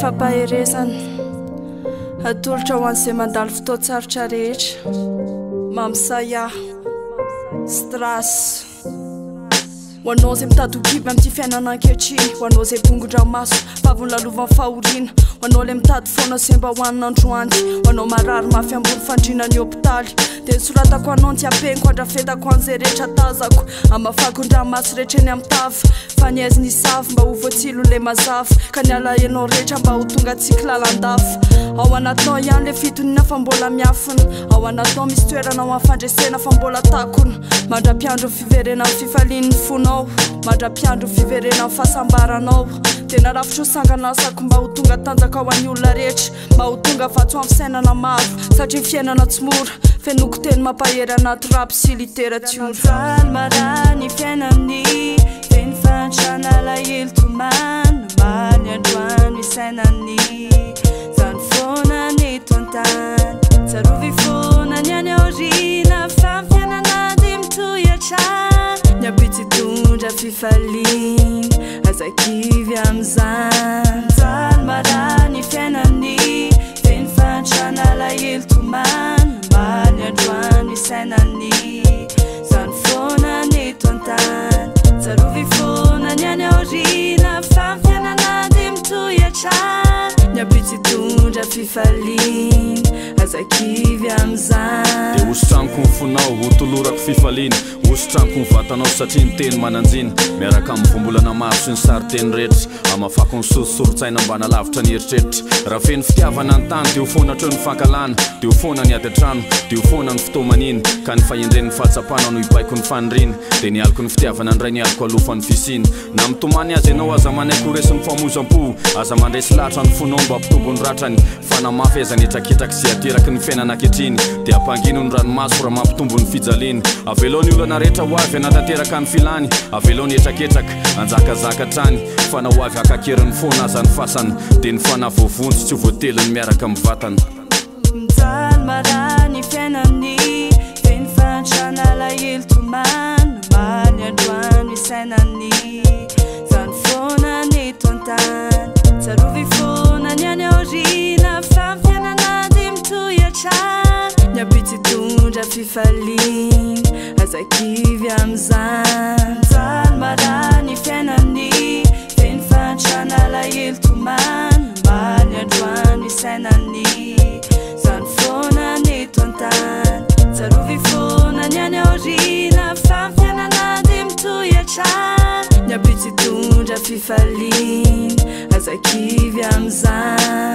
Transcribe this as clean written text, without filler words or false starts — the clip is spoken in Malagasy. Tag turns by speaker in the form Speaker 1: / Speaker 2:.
Speaker 1: fampaherezana atolotra ho an'izay mandalo fotoatsarotra rehetra mamsaya strass ho anao zay mitady ho kiby amin'ity fiainana ankehitriny ho anao zay bongon-dranomaso pavony lalovany fahoriana ho anao le mitady foana sy mba hoanina androany ho anao marary mafy ambony fandrinany hôpitaly dia nisoratako anao ty ampeniko andrafetako an'izay rehetra tazako amafako ndramaso rehetra eny amin'ny tava fa niaizy ny savy mba ho voatsilo le mazava ka niala ianao rehetra mba ho tonga tsikilalandafo ao anatinao ihany le fitonina fa mbola miafina ao anatinao misy toerana ho afandresena fa mbola takona mandra-piandro fiverena amin'ny fifalian'ny fonao mandra-piandro fiverena amin'ny fahasambaranao tena rafitra ho sanganasako mba ho tonga tanjaka ao an'ny olona rehetra mba ho tonga vatso amin'ny fisainana maro satria fiainana tsy mora fenoko teny mampahery anaty rap sy littérature marany fiaina amin'ny feny fantrana lahelo tomano many androany isainany zany foana neto antany tsarovy foana ny any aorina fa fiainana de mitoyatra ny abitsy tondra fifaliana azakivy am'izany zany marany fiaina amin'ny feny fantrana lahelo tomano many androany isainany zany foana neto antany tsarovy foana ny any aorina fa fiainana de mitoyatra ny abitsy tondra fifaliana azakivy am'izany
Speaker 2: dia ositraniko ny fonao ho tolorako fifaliana ositraniko ny vatanao satria ny teny mananjina miaraka amin'ny vombolana maro sy ny sariteny rehetra amafako ny sorosorotsaina mbana lavitra ny eritreritra raha feny fitiavana ny tany dia ho foana treo ny fankalana dia ho foana ny ady an-trano dia ho foana ny fotoamanina ka ny fahendren'ny fahatsapana no hibaiko ny fanirina dia nialoko ny fitiavana ndray nialoko alofan'ny fisina na mitomany azy ianao aza manaiko resin'ny famozam-po aza mandresy lahatra ny fonao mba ampitombony ratrany fanamafy aza nitrakitraky sy ateraky ny fiainana ankehitriny dia ampangino ny ranomaso raha mampitombo ny fijaliny avelao ny olana rehetra ho avy anatanteraka ny filany avelao ny etraketraka anjakazaka trany fa na ho avy akakeriny foana aza ny fasany dia ny fanavovonjy tsy ho voateliny miaraka amin'ny vatany
Speaker 1: mijaly marany fiaina amin'ny feny fantrana lahelo tomano many androany isainany zany foana neto antany tsarovy foana ny any aorina fa fiainana de mitoyatra ny abitsy tondra fifaliana azakivy am'izany mijaly marany fiaina amin'ny feny fantrana lahelo tomano many androany isainany zany foana neto antany tsarovy foana ny any aorina fa fiainana de mitoyatra ny abitsy tondra fifaliana azakivy am'izany